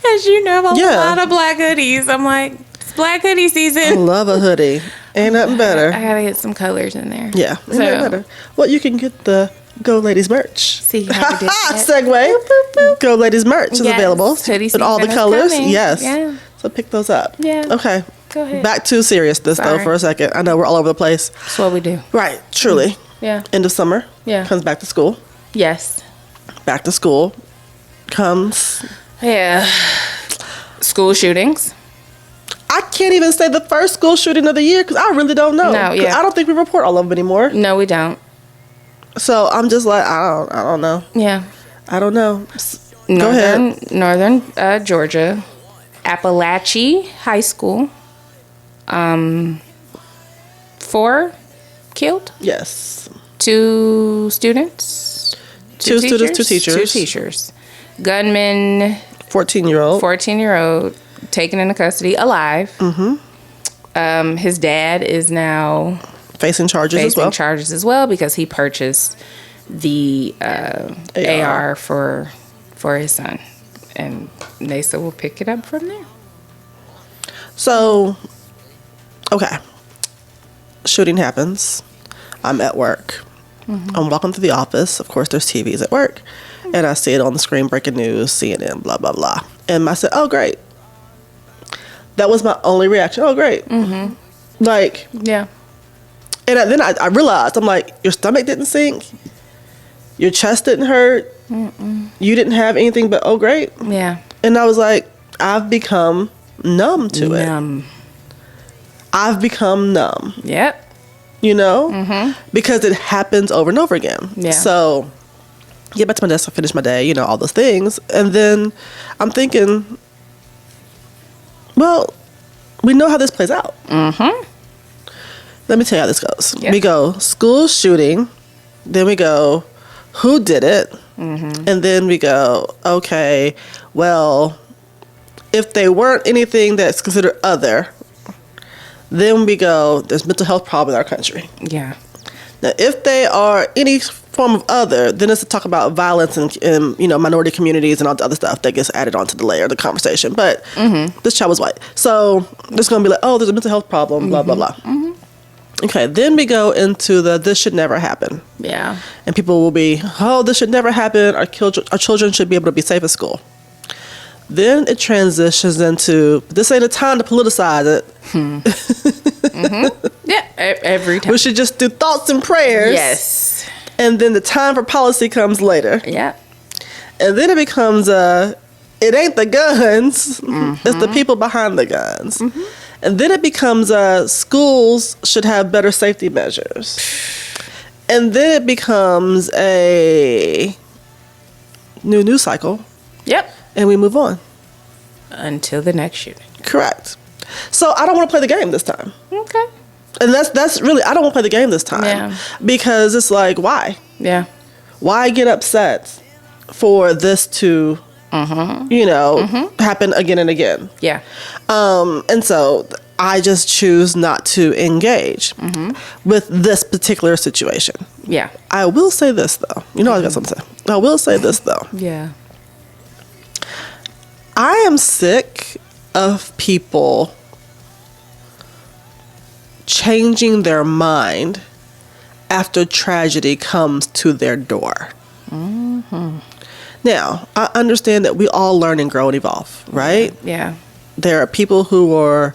As you know, a lot of black hoodies. I'm like, it's black hoodie season. I love a hoodie. Ain't nothing better. I gotta get some colors in there. Yeah, ain't nothing better. Well, you can get the Go Ladies merch. See how we did that? Segue. Boop, boop, boop. Go Ladies merch is available in all the colors. Coming. Yes. Yeah. So pick those up. Yeah. Okay. Go ahead. Back to seriousness though for a second. I know we're all over the place. That's what we do. Right. Truly. Yeah. End of summer. Yeah. Comes back to school. Yes. Back to school comes. Yeah. School shootings. I can't even say the first school shooting of the year because I really don't know. No, yeah. I don't think we report all of them anymore. No, we don't. So I'm just like, I don't know. Yeah. I don't know. Go ahead. Northern Georgia, Appalachia High School. 4 killed. Yes. 2 students. 2 students, 2 teachers. 2 teachers. Gunman. 14-year-old taken into custody alive. Mm-hmm. His dad is now facing charges as well because he purchased the AR for his son, and Neysa will pick it up from there. So, okay, shooting happens. I'm at work. Mm-hmm. I'm walking through the office. Of course, there's TVs at work, and I see it on the screen, breaking news, CNN, blah blah blah. And I said, "Oh, great." That was my only reaction. Oh, great. Mm-hmm. Like, yeah. And then I realized, I'm like, your stomach didn't sink. Your chest didn't hurt. Mm-mm. You didn't have anything but, oh, great. Yeah. And I was like, I've become numb to it. I've become numb. Yep. You know? Mm-hmm. Because it happens over and over again. Yeah. So, get back to my desk, I finish my day, you know, all those things. And then I'm thinking, well, we know how this plays out. Mm-hmm. Let me tell you how this goes. Yeah. We go school shooting, then we go who did it, mm-hmm. and then we go, okay, well, if they weren't anything that's considered other, then we go, there's mental health problem in our country. Yeah. Now, if they are any form of other, then it's to talk about violence and you know, minority communities and all the other stuff that gets added onto the layer of the conversation. But this child was white. So there's going to be like, oh, there's a mental health problem, blah, blah, blah. Mm-hmm. Okay, then we go into the this should never happen. Yeah. And people will be, oh, this should never happen. Our children should be able to be safe at school. Then it transitions into, this ain't a time to politicize it. Mm-hmm. Yeah, every time. We should just do thoughts and prayers. Yes. And then the time for policy comes later. Yeah. And then it becomes, it ain't the guns, it's the people behind the guns. Mm-hmm. And then it becomes, schools should have better safety measures. And then it becomes a new news cycle. Yep. And we move on. Until the next shooting. Correct. So I don't want to play the game this time. Okay. And that's really, I don't want to play the game this time. Yeah. Because it's like, why? Yeah. Why get upset for this to, you know, happen again and again? Yeah. And so I just choose not to engage with this particular situation. Yeah. I will say this, though. You know, I got something to say. I will say this, though. Yeah. I am sick of people changing their mind after tragedy comes to their door. Mm-hmm. Now, I understand that we all learn and grow and evolve, right? Yeah. There are people who are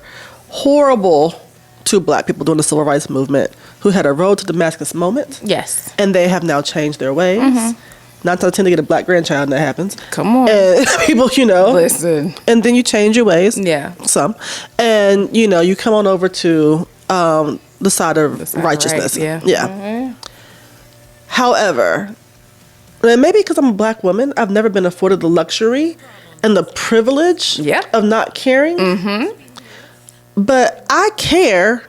horrible to Black people during the Civil Rights Movement who had a road to Damascus moment. Yes. And they have now changed their ways. Mm-hmm. 9 times 10 to get a Black grandchild, and that happens. Come on. And people, you know. Listen. And then you change your ways. Yeah. Some. And, you know, you come on over to the side of righteousness. Right. Yeah. Yeah. Mm-hmm. However, and maybe because I'm a Black woman, I've never been afforded the luxury and the privilege of not caring. Mm-hmm. But I care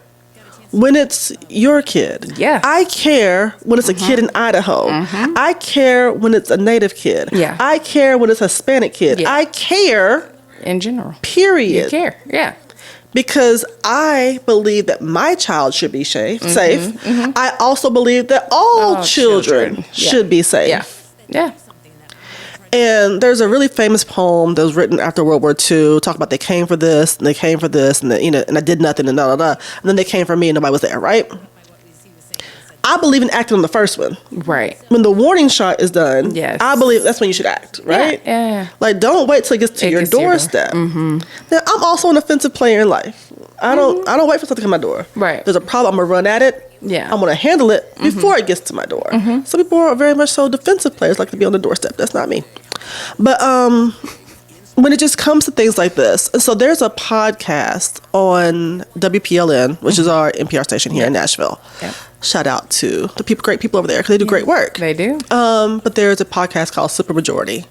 when it's your kid. Yeah. I care when it's a kid in Idaho. Mm-hmm. I care when it's a Native kid. Yeah. I care when it's a Hispanic kid. Yeah. I care. In general. Period. You care. Yeah. Because I believe that my child should be safe. Mm-hmm. I also believe that all children should be safe. Yeah. Yeah. And there's a really famous poem that was written after World War II, talking about they came for this, and they came for this, and you know, and I did nothing, and da da da. And then they came for me, and nobody was there, right? I believe in acting on the first one. Right. When the warning shot is done, yes. I believe that's when you should act, right? Yeah. Like, don't wait till it gets to your doorstep. Mm-hmm. Now, I'm also an offensive player in life. I don't wait for something to come to my door. Right. There's a problem, I'm going to run at it. Yeah. I'm going to handle it before it gets to my door. Mm-hmm. Some people are very much so defensive players, like to be on the doorstep. That's not me. But when it just comes to things like this, and so there's a podcast on WPLN, which is our NPR station here in Nashville. Yeah. Shout out to the great people over there, because they do great work. They do. But there's a podcast called Supermajority,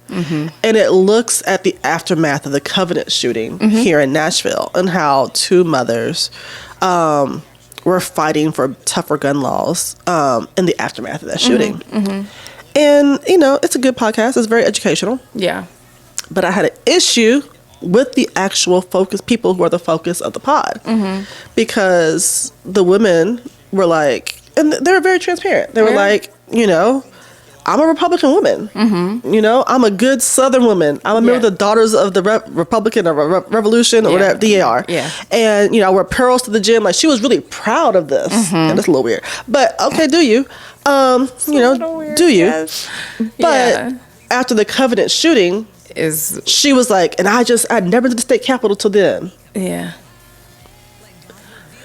and it looks at the aftermath of the Covenant shooting here in Nashville, and how two mothers were fighting for tougher gun laws in the aftermath of that shooting. And, you know, it's a good podcast. It's very educational. Yeah. But I had an issue with the actual focus, people who are the focus of the pod. Because the women were like, and they were very transparent. They were like, you know, I'm a Republican woman. You know, I'm a good Southern woman. I'm a member of the Daughters of the Republican Revolution, or whatever, DAR. Yeah. And, you know, I wear pearls to the gym. Like, she was really proud of this. And it's a little weird. But, okay, do you? You know, weird, do you? Yes. But after the Covenant shooting, she was like, and I'd never been to the state capitol till then. Yeah.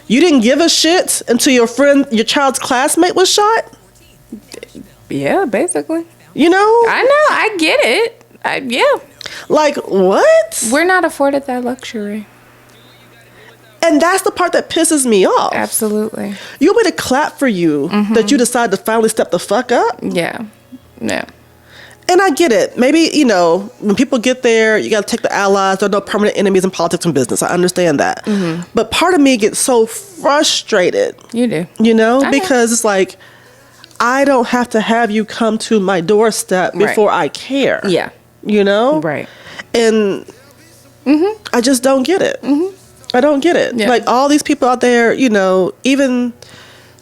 You didn't give a shit until your child's classmate was shot? Yeah, basically. You know? I know. I get it. Yeah. Like, what? We're not afforded that luxury. And that's the part that pisses me off. Absolutely. You want me to clap for you that you decide to finally step the fuck up? Yeah. Yeah. And I get it. Maybe, you know, when people get there, you got to take the allies. There are no permanent enemies in politics and business. I understand that. But part of me gets so frustrated. You do. You know? Because it's like, I don't have to have you come to my doorstep before I care. Yeah. You know? Right. And I just don't get it. I don't get it. Yeah. Like, all these people out there, you know, even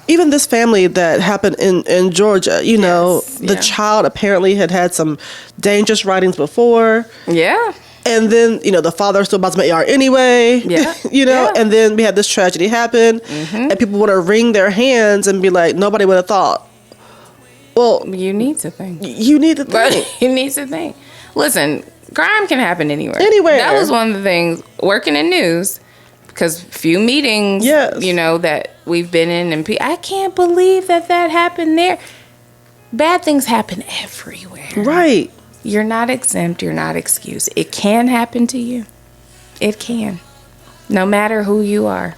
this family that happened in Georgia, you know, the child apparently had some dangerous writings before. Yeah. And then, you know, the father still about to ER anyway. Yeah. You know, and then we had this tragedy happen, and people want to wring their hands and be like, nobody would have thought. Well, you need to think. You need to think. You need to think. Listen, crime can happen anywhere. Anywhere. That was one of the things working in news. Because few meetings, you know, that we've been in, and I can't believe that happened there. Bad things happen everywhere. Right. You're not exempt. You're not excused. It can happen to you. It can. No matter who you are.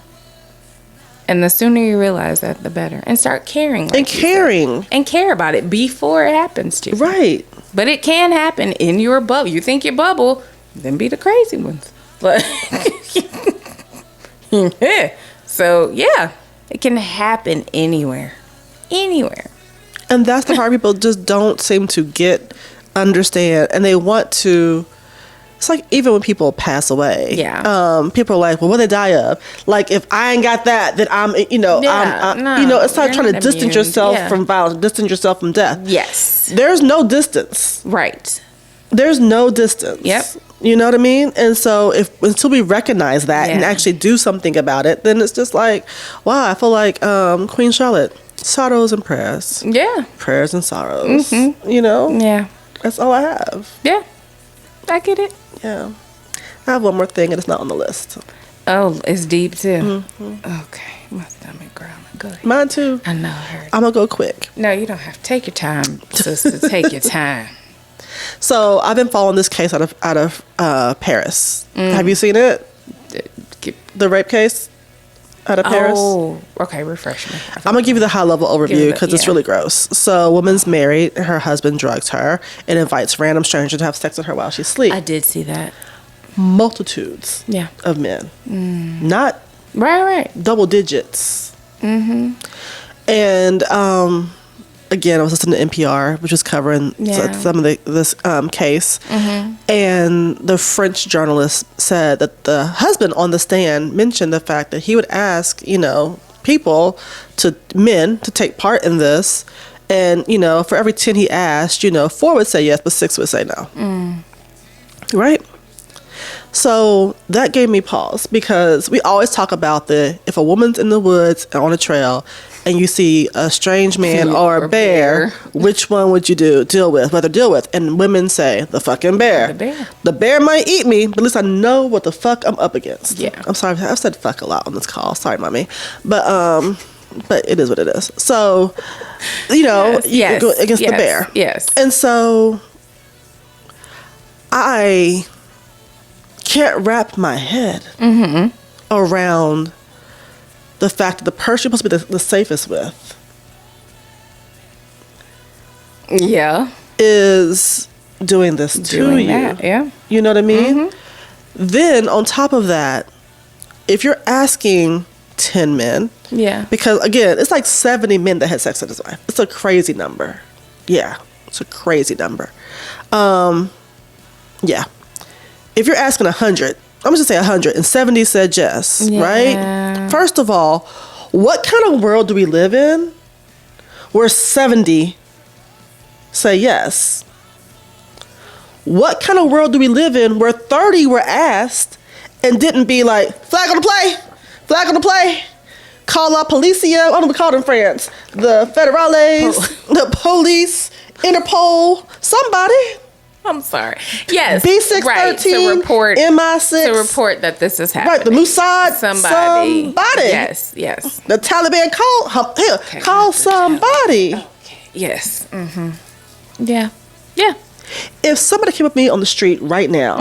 And the sooner you realize that, the better. And start caring. Like, and caring. And care about it before it happens to you. Right. But it can happen in your bubble. You think your bubble, then be the crazy ones. But... So, yeah, it can happen anywhere. Anywhere. And that's the part people just don't seem to understand. And they want to... It's like, even when people pass away. Yeah. People are like, well, what they die of? Like, if I ain't got that, then I'm, you know... no, you know, it's like trying to distance yourself from violence, distance yourself from death. Yes. There's no distance. Right. There's no distance. Yep. You know what I mean? And so until we recognize that and actually do something about it, then it's just like, wow, I feel like Queen Charlotte, sorrows and prayers. Yeah. Prayers and sorrows. You know? Yeah. That's all I have. Yeah. I get it. Yeah. I have one more thing, and it's not on the list. Oh, it's deep too. Okay. My stomach growling. Go ahead. Mine too. I know. I heard. I'm going to go quick. No, you don't have to. Take your time, sister. Take your time. So I've been following this case out of Paris. Have you seen it? The rape case out of Paris. Oh, okay. Refresh me. I'm gonna give you the high level overview because it's really gross. So a woman's married. Her husband drugs her and invites random strangers to have sex with her while she sleeps. I did see that. Multitudes. Of men. Not right. Double digits. And again, I was listening to NPR, which was covering some of this case. And the French journalist said that the husband on the stand mentioned the fact that he would ask, you know, men to take part in this. And, you know, for every 10 he asked, you know, 4 would say yes, but 6 would say no. Right? So that gave me pause, because we always talk about if a woman's in the woods on a trail and you see a strange man or a bear, which one would you deal with? And women say the fucking bear. The bear might eat me, but at least I know what the fuck I'm up against. Yeah. I'm sorry, I've said fuck a lot on this call. Sorry, mommy. But it is what it is. So, you go against the bear. Yes. And so I can't wrap my head around the fact that the person you're supposed to be the safest with is doing this to you. Yeah. You know what I mean? Then on top of that, if you're asking 10 men, because again, it's like 70 men that had sex with his wife. It's a crazy number. Yeah, it's a crazy number. Yeah. If you're asking 100, I'm just say 100, and 70 said yes, right? First of all, what kind of world do we live in where 70 say yes? What kind of world do we live in where 30 were asked and didn't be like, flag on the play, call la policia, I don't know what we call it in France, the federales, the police, Interpol, somebody. I'm sorry. Yes. B613, right, to report, MI6. To report that this is happening. Right, the Mossad. Somebody. Yes. The Taliban call somebody. Okay. Yes. Yeah. If somebody came up to me on the street right now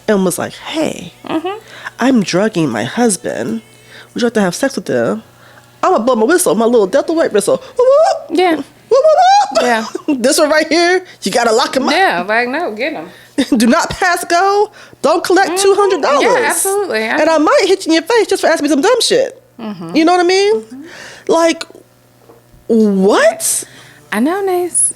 and was like, hey, I'm drugging my husband, would you like to have sex with them? I'm going to blow my whistle, my little Delta White whistle. Whoop, yeah. Whoop, whoop, whoop. Yeah. This one right here, you got to lock him up. Yeah, like, no, get him. Do not pass go. Don't collect $200. Yeah, absolutely. And I might hit you in your face just for asking me some dumb shit. You know what I mean? Like, what? I know, Neysa.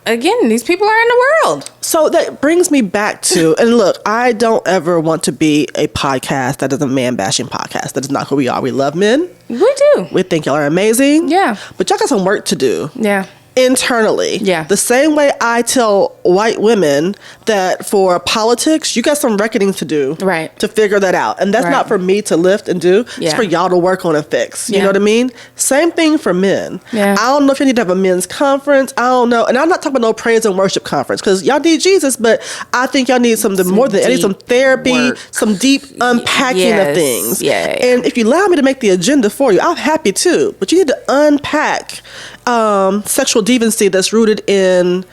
Again, these people are in the world. So that brings me back to, and look, I don't ever want to be a podcast that is a man-bashing podcast. That is not who we are. We love men. We do. We think y'all are amazing. Yeah. But y'all got some work to do. Yeah. Internally. Yeah. The same way I tell white women that for politics, you got some reckoning to do. Right. To figure that out. And that's not for me to lift and do. It's for y'all to work on and fix. You know what I mean? Same thing for men. Yeah. I don't know if you need to have a men's conference. I don't know. And I'm not talking about no praise and worship conference, because y'all need Jesus, but I think y'all need something more than any, some therapy, work. Some deep unpacking of things. Yeah. And if you allow me to make the agenda for you, I'm happy too. But you need to unpack sexual deviancy that's rooted in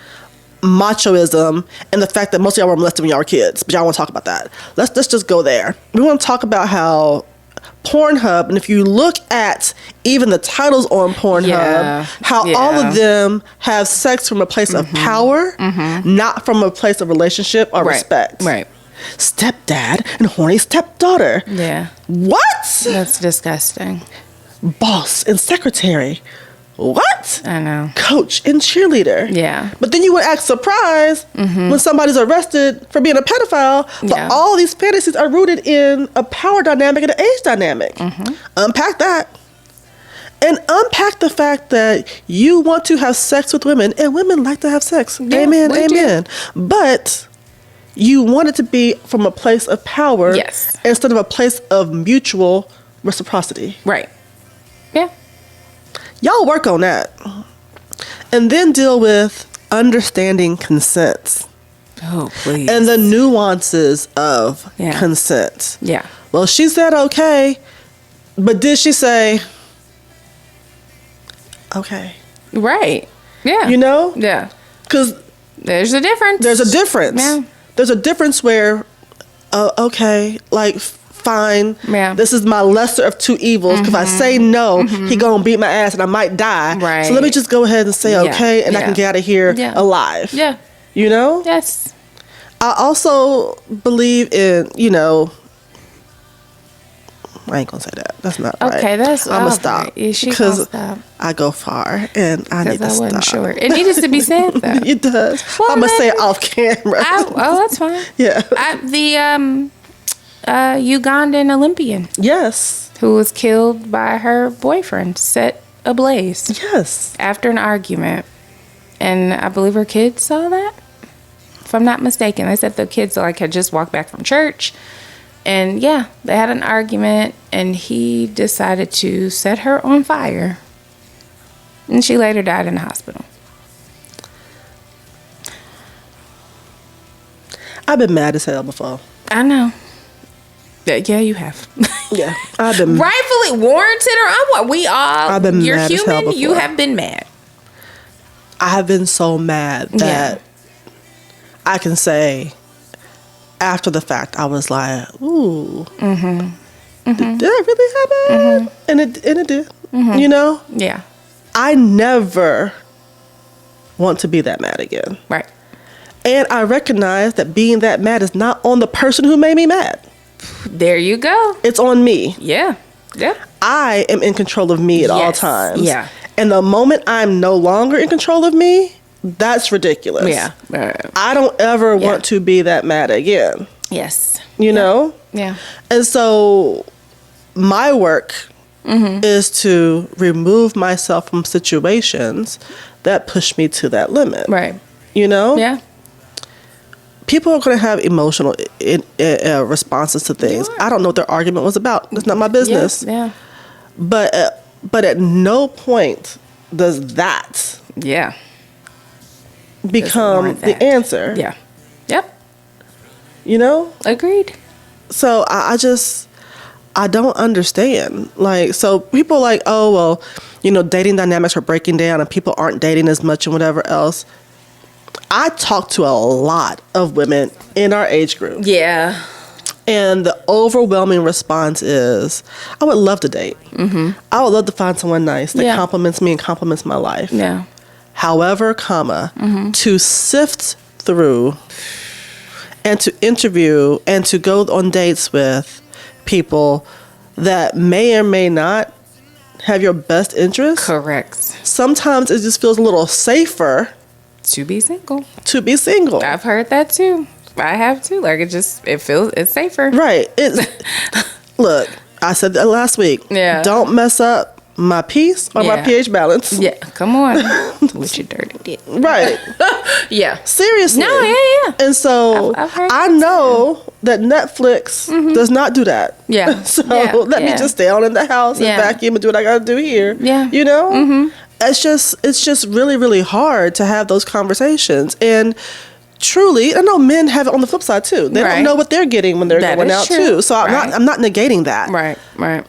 machoism and the fact that most of y'all were molested when y'all were kids, but y'all want to talk about that. Let's just go there. We want to talk about how Pornhub, and if you look at even the titles on Pornhub, how all of them have sex from a place of power, not from a place of relationship or respect. Right. Stepdad and horny stepdaughter. Yeah. What? That's disgusting. Boss and secretary. What? I know. Coach and cheerleader. Yeah. But then you would act surprised when somebody's arrested for being a pedophile. But all these fantasies are rooted in a power dynamic and an age dynamic. Unpack that. And unpack the fact that you want to have sex with women, and women like to have sex. Yeah, amen, amen. But you want it to be from a place of power instead of a place of mutual reciprocity. Right. Yeah. Y'all work on that. And then deal with understanding consent. Oh, please. And the nuances of consent. Yeah. Well, she said okay, but did she say okay? Right. Yeah. You know? Yeah. Because there's a difference. There's a difference. Yeah. There's a difference where, okay, like, fine. Yeah. This is my lesser of two evils. Because if I say no, he gonna beat my ass and I might die. Right. So let me just go ahead and say okay, and I can get out of here alive. Yeah. You know? Yes. I also believe in, I ain't gonna say that. That's not right. Okay, that's I'm gonna stop because stop. I go far and I need to stop. Wasn't sure. It needs to be said though. It does. Well, I'm gonna say it off camera. That's fine. Yeah. The Ugandan Olympian. Yes. Who was killed by her boyfriend, set ablaze. Yes. After an argument, and I believe her kids saw that. if I'm not mistaken. They said the kids like had just walked back from church. And yeah, they had an argument, and he decided to set her on fire. And she later died in the hospital. I've been mad as hell before. I know. Yeah, you have. Yeah, I've been rightfully warranted or unwarranted. We all. I've been you're mad human. As hell before. You have been mad. I have been so mad that I can say after the fact I was like, "Ooh, did that really happen?" And it did. You know? Yeah. I never want to be that mad again. Right. And I recognize that being that mad is not on the person who made me mad. There you go. It's on me. Yeah. Yep. I am in control of me at all times. Yeah. And the moment I'm no longer in control of me, that's ridiculous. Yeah. I don't ever want to be that mad again. Yes. You know? Yeah. And so my work is to remove myself from situations that push me to that limit. Right. You know? Yeah. People are going to have emotional responses to things. I don't know what their argument was about. It's not my business. Yeah. But at no point does that become the answer. Yeah. Yep. You know? Agreed. So I don't understand. Like, so people are like, oh, well, you know, dating dynamics are breaking down and people aren't dating as much and whatever else. I talk to a lot of women in our age group. Yeah. And the overwhelming response is, I would love to date. I would love to find someone nice that compliments me and compliments my life. Yeah. However, to sift through and to interview and to go on dates with people that may or may not have your best interest. Correct. Sometimes it just feels a little safer to be single. I've heard that too. I have too. Like it's safer. Right. Look, I said that last week. Yeah. Don't mess up my peace or my pH balance. Yeah. Come on. With your dirty dick. Right. Yeah. Seriously. No, yeah. And so I've heard I know that Netflix does not do that. Yeah. So let me just stay on in the house and vacuum and do what I got to do here. Yeah. You know? It's just really, really hard to have those conversations. And truly, I know men have it on the flip side too. They don't know what they're getting when they're going out too. So I'm not negating that. Right.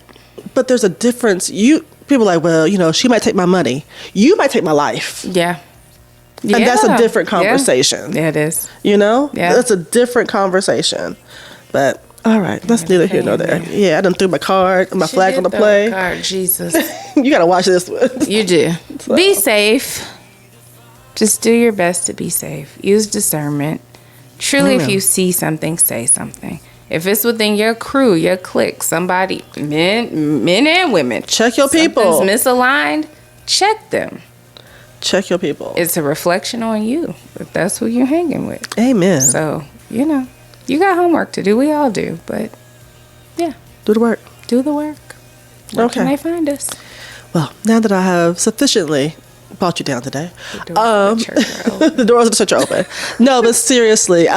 But there's a difference. People are like, well, you know, she might take my money. You might take my life. Yeah. And that's a different conversation. Yeah, it is. You know? Yeah. That's a different conversation. But all right, that's neither here nor there. Yeah, I done threw my card, my flag on the play. Card, Jesus. You gotta watch this one. You do. So. Be safe. Just do your best to be safe. Use discernment. Truly, if you see something, say something. If it's within your crew, your clique, somebody, men and women. Check your people. Something's misaligned, check them. Check your people. It's a reflection on you, if that's who you're hanging with. Amen. So, you know, you got homework to do. We all do. But, yeah. Do the work. Do the work. Where can they find us? Well, now that I have sufficiently brought you down today. The doors of the church are open. No, but seriously,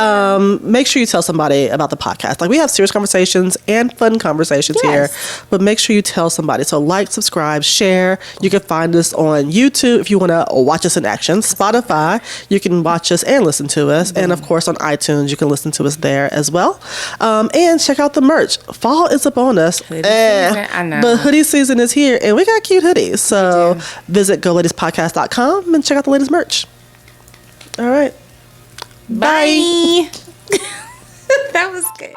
make sure you tell somebody about the podcast. Like, we have serious conversations and fun conversations here, but make sure you tell somebody. So like, subscribe, share. You can find us on YouTube if you want to watch us in action. Spotify, you can watch us and listen to us. And of course on iTunes, you can listen to us there as well. And check out the merch. Fall is upon us. I know. But hoodie season is here and we got cute hoodies. So visit GoLadiesPodcast.com and check out the latest merch. All right. Bye. That was good.